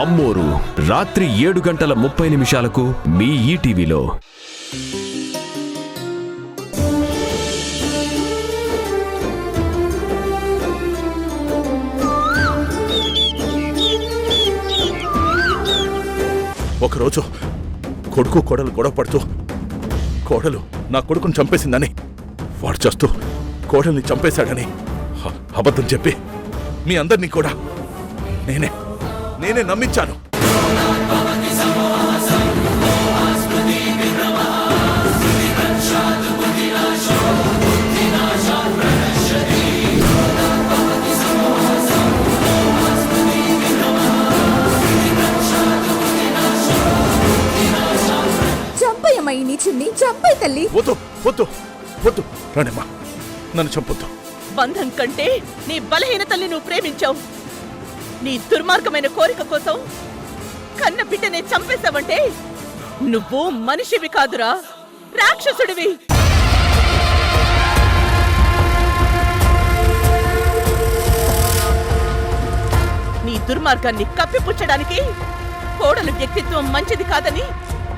అమ్మోరు రాత్రి 7:30 మీ ఈటీవీలో. ఒకరోజు కొడుకు కోడలు గొడవ పడుతూ కోడలు నా కొడుకుని చంపేసిందని, వాడు చేస్తూ కోడల్ని చంపేశాడని అబద్ధం చెప్పి మీ అందరినీ కూడా నేనే నమ్మించాను. చంపై తల్లి. వద్దు వద్దు వద్దు రాణమ్మా, నన్ను చంపొద్దు. బంధం కంటే నీ బలహీనతల్ని నువ్వు ప్రేమించావు. నీ దుర్మార్గమైన కోరిక కోసం కన్న బిడ్డనే చంపేశావంటే నువ్వు మనిషివి కాదురా, రాక్షసుడివి. నీ దుర్మార్గాన్ని కప్పిపుచ్చడానికి కోడలు వ్యక్తిత్వం మంచిది కాదని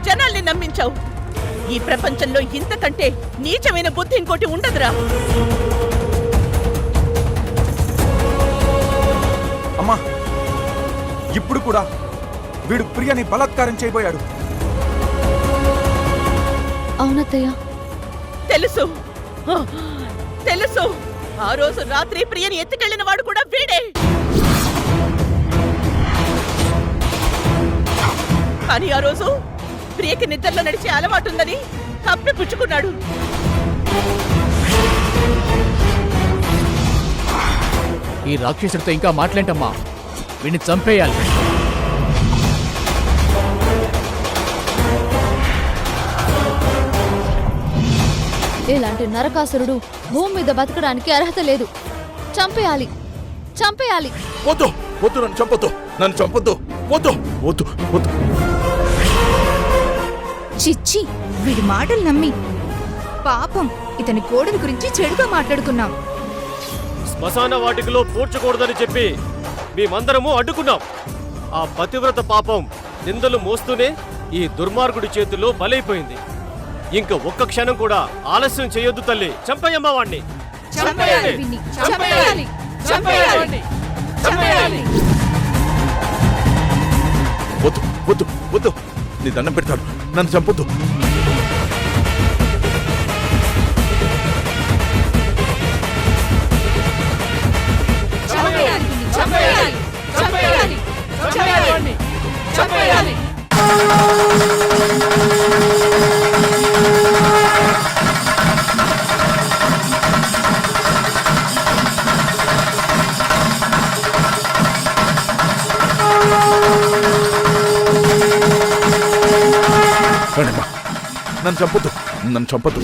జనాల్ని నమ్మించావు. ఈ ప్రపంచంలో ఇంతకంటే నీచమైన బుద్ధి ఇంకోటి ఉండదురా. అమ్మా, ఇప్పుడు కూడా వీడు ప్రియని బలాత్కారం చేయబోయాడు. అవునత్తయ్య, తెలుసు తెలుసు. ఆ రోజు రాత్రి ప్రియని ఎత్తుకెళ్లిన వాడు కూడా వీడే. కానీ ఆ రోజు ప్రియకి నిద్రలో నడిచే అలవాటుందని కప్పిపుచ్చుకున్నాడు. ఈ రాక్షసుడితో ఇంకా మాట్లాడమ్మా, వీడిని చంపేయాలి. ఇలాంటి నరకాసురుడు భూమి మీద బతకడానికి అర్హత లేదు. చంపేయాలి, చంపేయాలి. వద్దు వద్దు, నన్ను చంపొద్దు, నన్ను చంపొద్దు. వద్దు వద్దు వద్దు. చిచ్చి, వీడి మాటలు నమ్మి పాపం ఇతని కోడలి గురించి చెడుగా మాట్లాడుకున్నాం. శ్మశాన వాటికలో పూడ్చకూడదని చెప్పి మేమందరము అడ్డుకున్నాం. ఆ పతివ్రత పాపం నిందలు మోస్తూనే ఈ దుర్మార్గుడి చేతుల్లో బలైపోయింది. ఇంక ఒక్క క్షణం కూడా ఆలస్యం చేయొద్దు తల్లి. చంపేయమ్మ వాణ్ణి. వద్దు వద్దు వద్దు, నీ దండం పెడతాడు, నన్ను చంపొద్దు. నన్ను చంపొద్దు, నన్ను చంపొద్దు.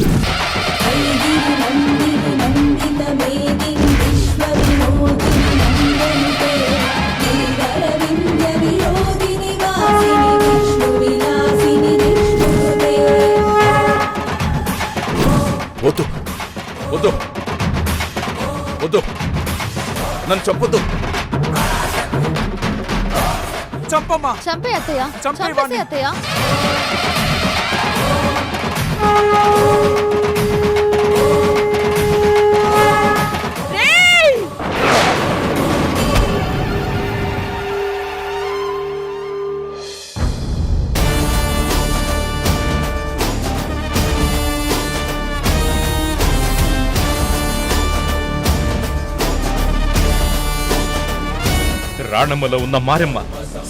వద్దు వద్దు వద్దు, నన్ను చంపొద్దు. చంపమ్మా, చంపే అత్తయ్య, చంపేసే అత్తయ్య. రాణమ్మలో ఉన్న మారెమ్మ,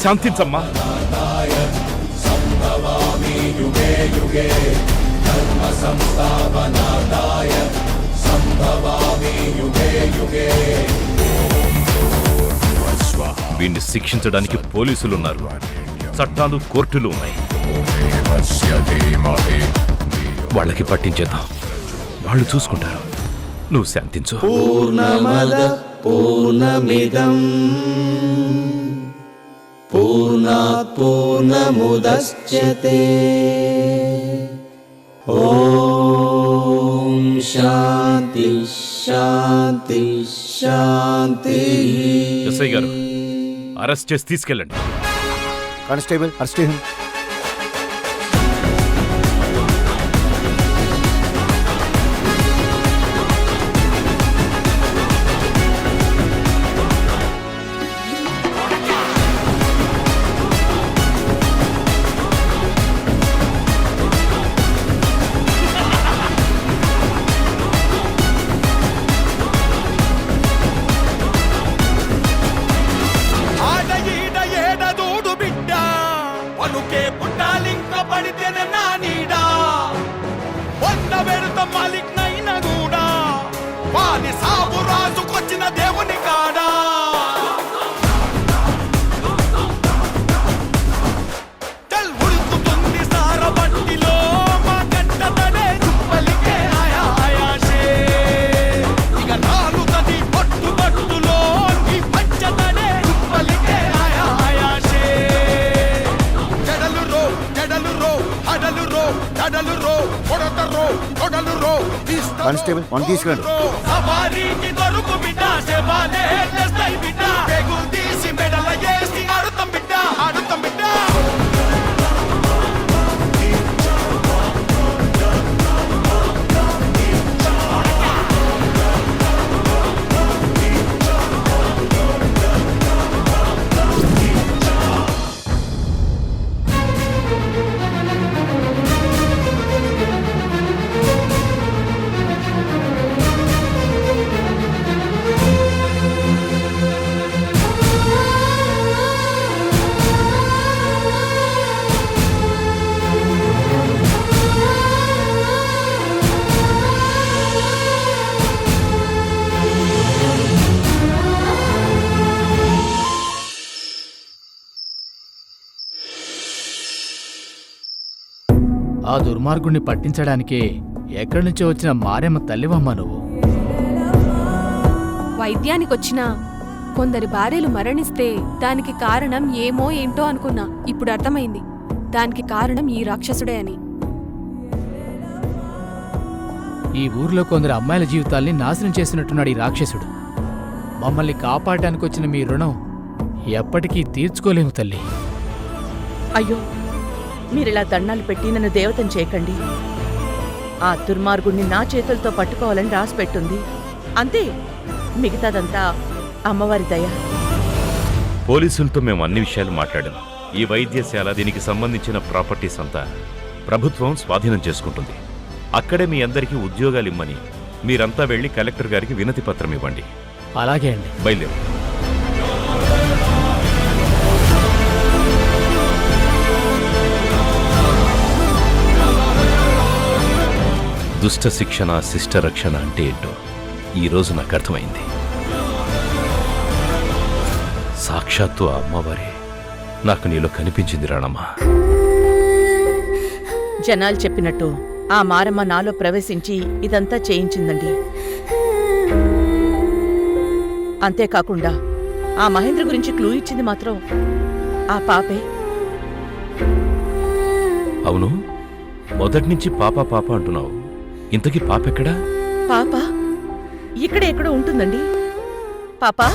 శాంతించమ్మా. వీణ్ణి శిక్షించడానికి పోలీసులున్నారు, చట్టాలు కోర్టులు ఉన్నాయి. వాళ్ళకి పట్టించేద్దాం, వాళ్ళు చూసుకుంటారు. నువ్వు శాంతించు. పూర్ణమద పూర్ణమిదం పూర్ణాత్ పూర్ణముదచ్యతే. ఓం శాంతి శాంతి శాంతి. ఎస్ఐ గారు అరెస్ట్ చేసి తీసుకెళ్ళండి. Constable arrest him. పలుకే పుట్టాలింక పడితేనే నా నీడా వంద పెడత మాలిక్నైన కూడా వాని సాగు రాజుకొచ్చిన దేవుని కాడా తెల్ ఉడుకుతుంది సారబట్టిలో మా గంట తడే చుప్పలికే ఆయా ఆయాషే ఇక నాలుగది పట్టు పట్టులో నీ పంచతడే చుప్పలికే ఆయా ఆయాషే కానిస్టేబుల్ వన్ తీసుకురండి. సవారీకి దొరుకు బిడ్డ సేవాలే చేస్తాయి బిడ్డ పెగులు తీసి మెడల వేసి ఆడుతాం బిడ్డ ఆడుతాం బిడ్డ. ఆ దుర్మార్గుణ్ణి పట్టించడానికి ఎక్కడి నుంచో వచ్చిన మారెమ్మ తల్లివమ్మ నువ్వు. వైద్యానికొచ్చిన కొందరి భార్యలు మరణిస్తే దానికి కారణం ఏమో ఏంటో అనుకున్నా. ఇప్పుడు అర్థమైంది దానికి కారణం ఈ రాక్షసుడే అని. ఈ ఊర్లో కొందరు అమ్మాయిల జీవితాల్ని నాశనం చేసినట్టున్నాడు ఈ రాక్షసుడు. మమ్మల్ని కాపాడటానికి వచ్చిన మీ రుణం ఎప్పటికీ తీర్చుకోలేము తల్లి. అయ్యో మీరిలా దండాలు పెట్టి నన్ను దేవతను చేయకండి. ఆ దుర్మార్గుణ్ణి నా చేతులతో పట్టుకోవాలని రాసి పెట్టుంది అంతే. మిగతాదంతా అమ్మవారి దయ. పోలీసులతో మేము అన్ని విషయాలు మాట్లాడాం. ఈ వైద్యశాల దీనికి సంబంధించిన ప్రాపర్టీస్ అంతా ప్రభుత్వం స్వాధీనం చేసుకుంటుంది. అక్కడే మీ అందరికీ ఉద్యోగాలు ఇమ్మని మీరంతా వెళ్లి కలెక్టర్ గారికి వినతి పత్రం ఇవ్వండి. అలాగే అండి. బయలుదేరు. దుష్ట శిక్షణ శిష్ట రక్షణ అంటే ఏంటో ఈరోజు నాకు అర్థమైంది. సాక్షాత్తు ఆ అమ్మవారే నాకు నీలో కనిపించింది రాణమ్మా. జనాలు చెప్పినట్టు ఆ మారమ్మ నాలో ప్రవేశించి ఇదంతా చేయించిందండి. అంతేకాకుండా ఆ మహేంద్ర గురించి క్లూ ఇచ్చింది మాత్రం ఆ పాపే. అవును, మొదటి నుంచి పాప పాప అంటున్నావు. ఇంతకీ పాపెక్కడా? పాప ఇక్కడ ఎక్కడో ఉంటుందండి. పాపా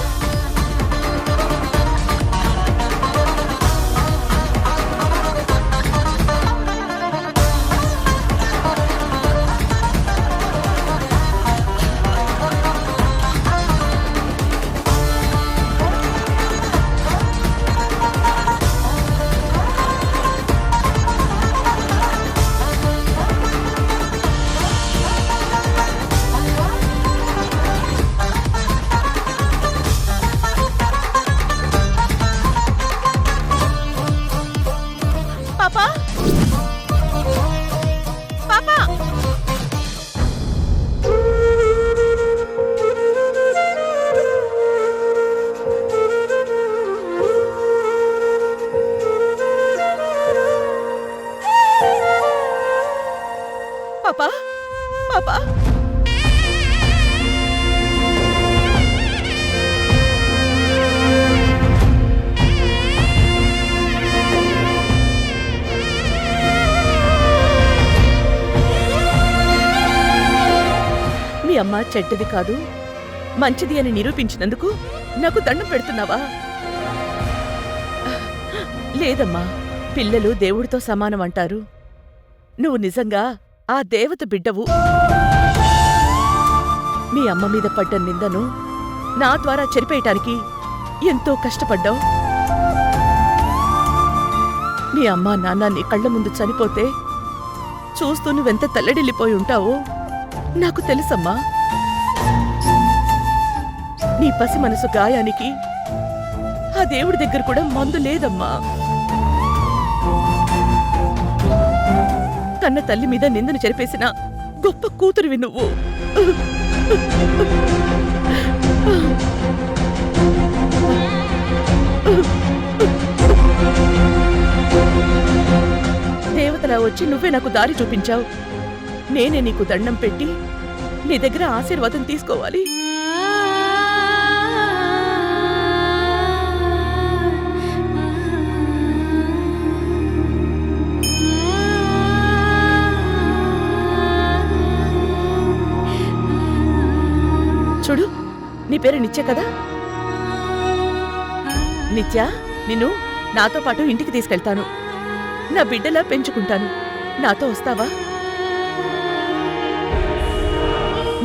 చెడ్డది కాదు మంచిది అని నిరూపించినందుకు నాకు దండం పెడుతున్నావా? లేదమ్మా, పిల్లలు దేవుడితో సమానం అంటారు. నువ్వు నిజంగా ఆ దేవత బిడ్డవు. మీ అమ్మ మీద పడ్డ నిందను నా ద్వారా చెరిపేయటానికి ఎంతో కష్టపడ్డావు. మీ అమ్మ నాన్న నీ కళ్ళ ముందు చనిపోతే చూస్తూ నువ్వెంత తల్లడిల్లిపోయి ఉంటావో నాకు తెలుసమ్మా. నీ పసి మనసు గాయానికి ఆ దేవుడి దగ్గర కూడా మందు లేదమ్మా. కన్న తల్లి మీద నిందను చెరిపేసిన గొప్ప కూతురివి నువ్వు. దేవతలా వచ్చి నువ్వే నాకు దారి చూపించావు. నేనే నీకు దండం పెట్టి నీ దగ్గర ఆశీర్వాదం తీసుకోవాలి. చూడు, నీ పేరు నిత్య కదా? నిత్య, నిన్ను నాతో పాటు ఇంటికి తీసుకెళ్తాను. నా బిడ్డలా పెంచుకుంటాను. నాతో వస్తావా?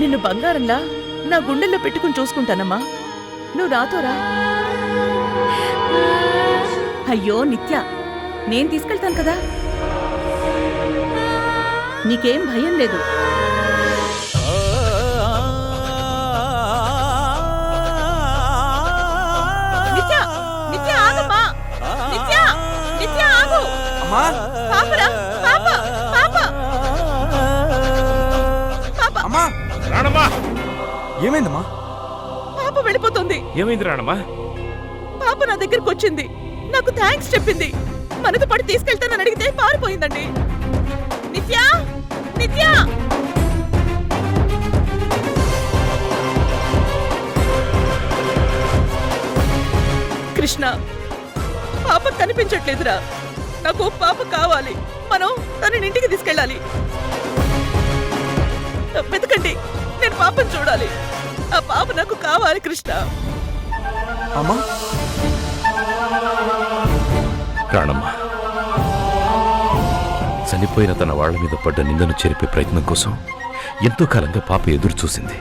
నిన్ను బంగారంలా నా గుండెల్లో పెట్టుకుని చూసుకుంటానమ్మా. నువ్వు నాతో రా. అయ్యో నిత్య, నేను తీసుకెళ్తాను కదా, నీకేం భయం లేదు. ఏమైందమ్మా? పాప వెళ్ళిపోతుంది. ఏమైంది రాణమ్మా? పాప నా దగ్గరకు వచ్చింది, నాకు థ్యాంక్స్ చెప్పింది. మనతో పాటు తీసుకెళ్తానని అడిగితే పారిపోయిందండి. నిత్య, నిత్య! కృష్ణ, పాప కనిపించట్లేదురా. నాకు పాప కావాలి. మనం తనని ఇంటికి తీసుకెళ్ళాలి. వెతకండి, నేను పాపను చూడాలి. ఆ పాప నాకు కావాలి కృష్ణ. అమ్మా, రాణమ్మా చనిపోయిన తన వాళ్ల మీద పడ్డ నిందను చెరిపే ప్రయత్నం కోసం ఎంతో కాలంగా పాప ఎదురు చూసింది.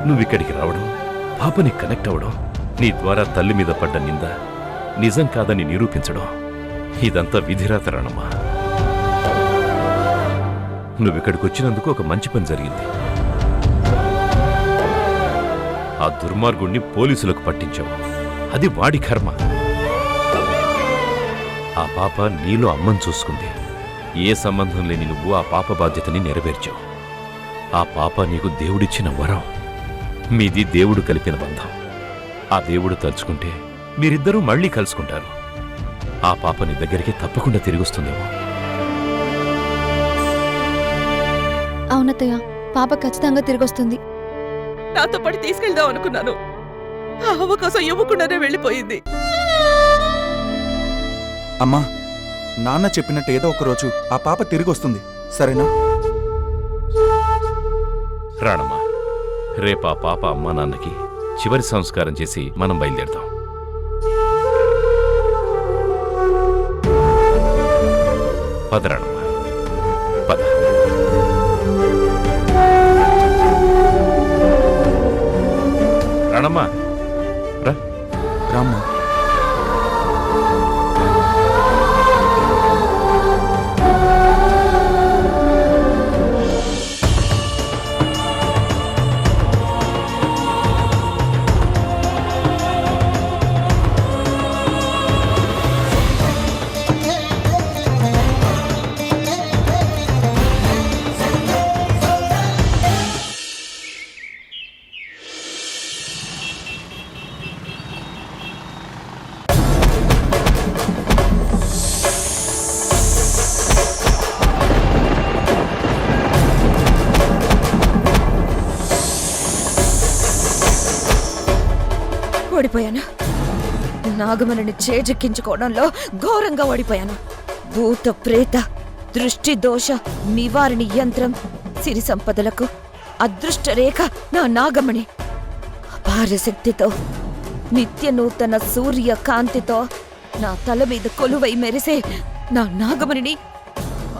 నువ్విక్కడికి రావడం, పాపని కనెక్ట్ అవ్వడం, నీ ద్వారా తల్లి మీద పడ్డ నింద నిజం కాదని నిరూపించడం, ఇదంతా విధిరాత రాణమ్మా. నువ్విక్కడికి వచ్చినందుకు ఒక మంచి పని జరిగింది. ఆ దుర్మార్గుణ్ణి పోలీసులకు పట్టించావు. అది వాడి కర్మ. ఆ పాప నీలో అమ్మని చూసుకుంది. ఏ సంబంధం లేని నువ్వు ఆ పాప బాధ్యతని నెరవేర్చావు. ఆ పాప నీకు దేవుడిచ్చిన వరం. మీది దేవుడు కలిపిన బంధం. ఆ దేవుడు తలుచుకుంటే మీరిద్దరూ మళ్లీ కలుసుకుంటారు. ఆ పాప నీ దగ్గరికి తప్పకుండా తిరిగొస్తుందేమో. అవునత్తయ్య, పాప ఖచ్చితంగా తిరిగొస్తుంది. నాతో పాటు తీసుకెళ్దాం అనుకున్నాను. ఆ అవకాశం ఇవ్వకుండానే వెళ్ళిపోయింది. అమ్మా, నాన్న చెప్పినట్టు ఏదో ఒక రోజు ఆ పాప తిరిగి వస్తుంది, సరేనా? రాణమ్మా, రేపా పాప అమ్మా నాన్నకి చివరి సంస్కారం చేసి మనం బయలుదేరదాం. పద రాణమ్మా, పద. రాణమ్మా, రా. రామ్మా. ఓడిపోయాను. నాగమణిని చేజెక్కించుకోవడంలో ఘోరంగా ఓడిపోయాను. భూత ప్రేత దృష్టి దోష నివారణి యంత్రం, సిరి సంపదలకు అదృష్ట రేఖ నా నాగమణి. అపార శక్తితో నిత్య నూతన సూర్య కాంతితో నా తల మీద కొలువై మెరిసే నా నాగమణిని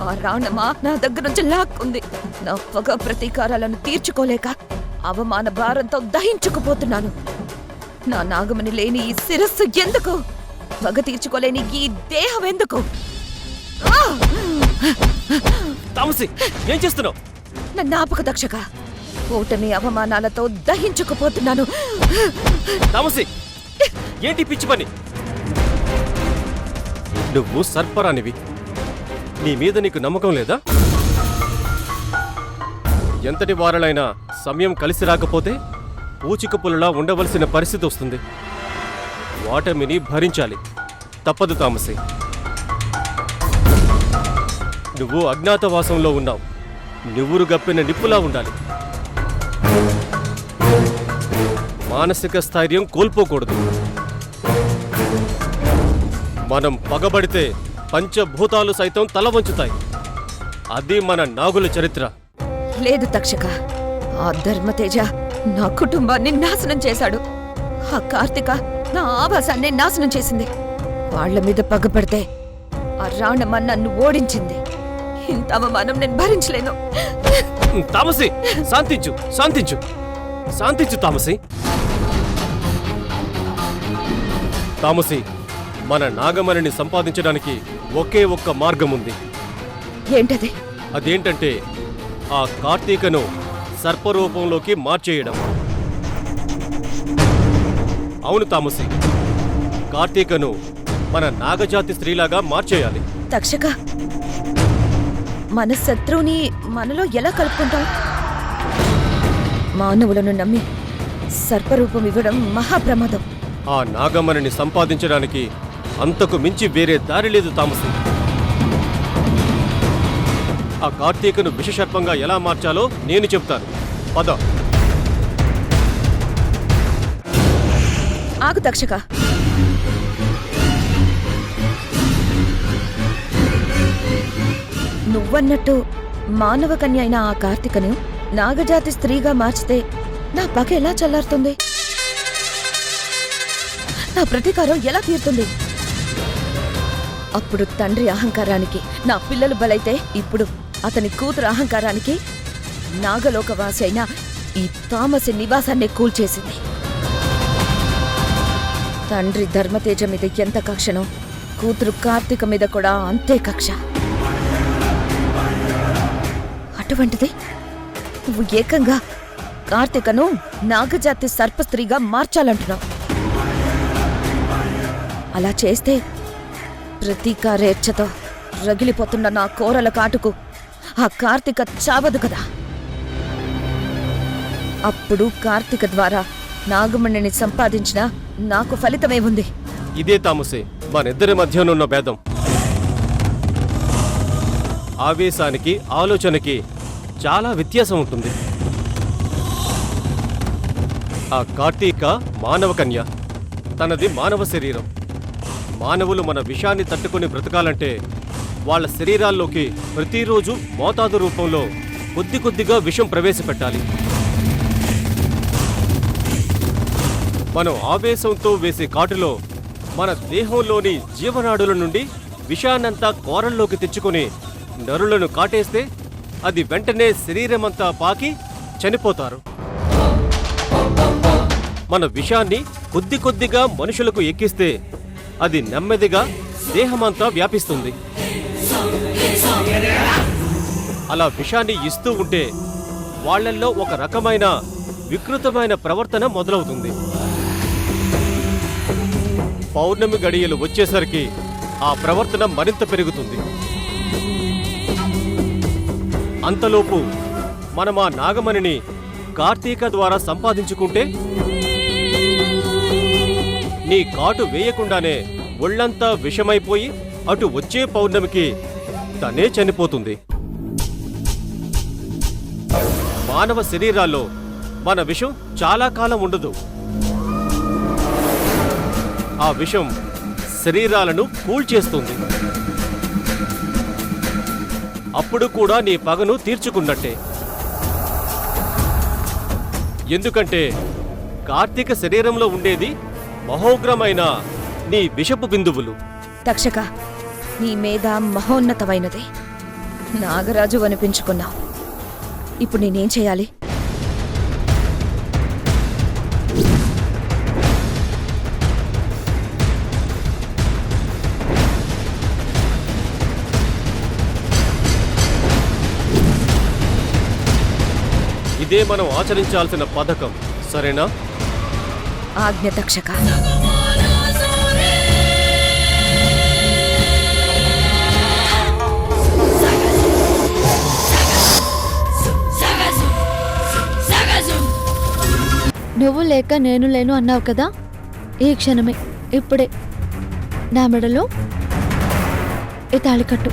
ఆ రాణమా నా దగ్గర నుంచి లాక్కుంది. నా పగ ప్రతీకారాలను తీర్చుకోలేక అవమాన భారంతో దహించుకుపోతున్నాను. నా నాగమణి లేని ఈ శిరస్సు ఎందుకు? పగ తీర్చుకోలేని ఈ దేహం ఎందుకు? తామసి, ఏం చేస్తున్నావు? నా జ్ఞాపక దక్షక ఓటమి అవమానాలతో దహించుకుపోతున్నాను. తామసి, ఏంటి పిచ్చి పని? నువ్వు సర్పరానివి. నీ మీద నీకు నమ్మకం లేదా? ఎంతటి వారలైనా సమయం కలిసి రాకపోతే పూచిక పుల్లలా ఉండవలసిన పరిస్థితి వస్తుంది. ఓటమిని భరించాలి, తప్పదు తామసి. నువ్వు అజ్ఞాతవాసంలో ఉన్నావు. నివ్వురు గప్పిన నిప్పులా ఉండాలి. మానసిక స్థైర్యం కోల్పోకూడదు. మనం పగబడితే పంచభూతాలు సైతం తల వంచుతాయి. అది మన నాగుల చరిత్ర. లేదు తక్షక, ఆ ధర్మతేజ నా కుటుంబాన్ని నాశనం చేశాడు. ఆ కార్తిక నా ఆవాసాన్ని నాశనం చేసింది. వాళ్ల మీద పగపడితే ఆ రాణమ్మ నన్ను ఓడించింది. ఇంత అవమానం నేను భరించలేను. తామసి, శాంతించు, శాంతించు, శాంతించు తామసి. తామసి, మన నాగమణిని సంపాదించడానికి ఒకే ఒక్క మార్గం ఉంది. ఏంటది? అదేంటంటే ఆ కార్తీకను సర్పరూపంలోకి మార్చేయడం. అవును తామసి, కార్తీకను మన నాగజాతి స్త్రీలాగా మార్చేయాలి. తక్షక, మన శత్రువుని మనలో ఎలా కలుపుకుంటాం? మానవులను నమ్మి సర్పరూపం ఇవ్వడం మహాప్రమాదం. ఆ నాగమణిని సంపాదించడానికి అంతకు మించి వేరే దారి లేదు తామసి. ఆ కార్తీకను విషసర్పంగా ఎలా మార్చాలో నేను చెప్తాను. పద. ఆగు తక్షక. నువ్వన్నట్టు మానవ కన్య అయిన ఆ కార్తీకను నాగజాతి స్త్రీగా మార్చితే నా పగ ఎలా చల్లారుతుంది? నా ప్రతీకారం ఎలా తీరుతుంది? అప్పుడు తండ్రి అహంకారానికి నా పిల్లలు బలైతే ఇప్పుడు అతని కూతురు అహంకారానికి నాగలోకవాసి అయిన ఈ తామసి నివాసాన్ని కూల్చేసింది. తండ్రి ధర్మతేజ మీద ఎంత కక్షనో కూతురు కార్తీక మీద కూడా అంతే కక్ష. అటువంటిది నువ్వు ఏకంగా కార్తీకను నాగజాతి సర్పస్త్రీగా మార్చాలంటున్నావు. అలా చేస్తే ప్రతీకారేచ్ఛతో రగిలిపోతున్న నా కోరల కాటుకు ఆ కార్తీక చావదు కదా. అప్పుడు కార్తీక ద్వారా నాగమణిని సంపాదించిన నాకు ఫలితమే ఉంది. ఇదే తామసే మనిద్దరి మధ్యనున్న భేదం. ఆవేశానికి ఆలోచనకి చాలా వ్యత్యాసం ఉంటుంది. ఆ కార్తీక మానవ కన్య, తనది మానవ శరీరం. మానవులు మన విషాన్ని తట్టుకుని బ్రతకాలంటే వాళ్ళ శరీరాల్లోకి ప్రతిరోజు మోతాదు రూపంలో కొద్ది కొద్దిగా విషం ప్రవేశపెట్టాలి. మనం ఆవేశంతో వేసే కాటులో మన దేహంలోని జీవనాడుల నుండి విషాన్నంతా కోరల్లోకి తెచ్చుకొని నరులను కాటేస్తే అది వెంటనే శరీరమంతా పాకి చనిపోతారు. మన విషాన్ని కొద్ది కొద్దిగా మనుషులకు ఎక్కిస్తే అది నెమ్మదిగా దేహమంతా వ్యాపిస్తుంది. అలా విషాన్ని ఇస్తూ ఉంటే వాళ్ళల్లో ఒక రకమైన వికృతమైన ప్రవర్తన మొదలవుతుంది. పౌర్ణమి గడియలు వచ్చేసరికి ఆ ప్రవర్తన మరింత పెరుగుతుంది. అంతలోపు మనం ఆ నాగమణిని కార్తీక ద్వారా సంపాదించుకుంటే నీ కాటు వేయకుండానే ఒళ్ళంతా విషమైపోయి అటు వచ్చే పౌర్ణమికి తనే చనిపోతుంది. మానవ శరీరాల్లో మన విషం చాలా కాలం ఉండదు. ఆ విషం శరీరాలను కూల్చేస్తుంది. అప్పుడు కూడా నీ పగను తీర్చుకున్నట్టే. ఎందుకంటే కార్తీక శరీరంలో ఉండేది మహోగ్రమైన నీ విషపు బిందువులు. తక్షక, నీ మీద మహోన్నతమైనది. నాగరాజు అనిపించుకున్నావు. ఇప్పుడు నేనేం చేయాలి? ఇదే మనం ఆచరించాల్సిన పథకం, సరేనా? ఆజ్ఞ తక్షక. నువ్వు లేక నేను లేను అన్నావు కదా, ఈ క్షణమే ఇప్పుడే నా మెడలో ఈ తాళి కట్టు.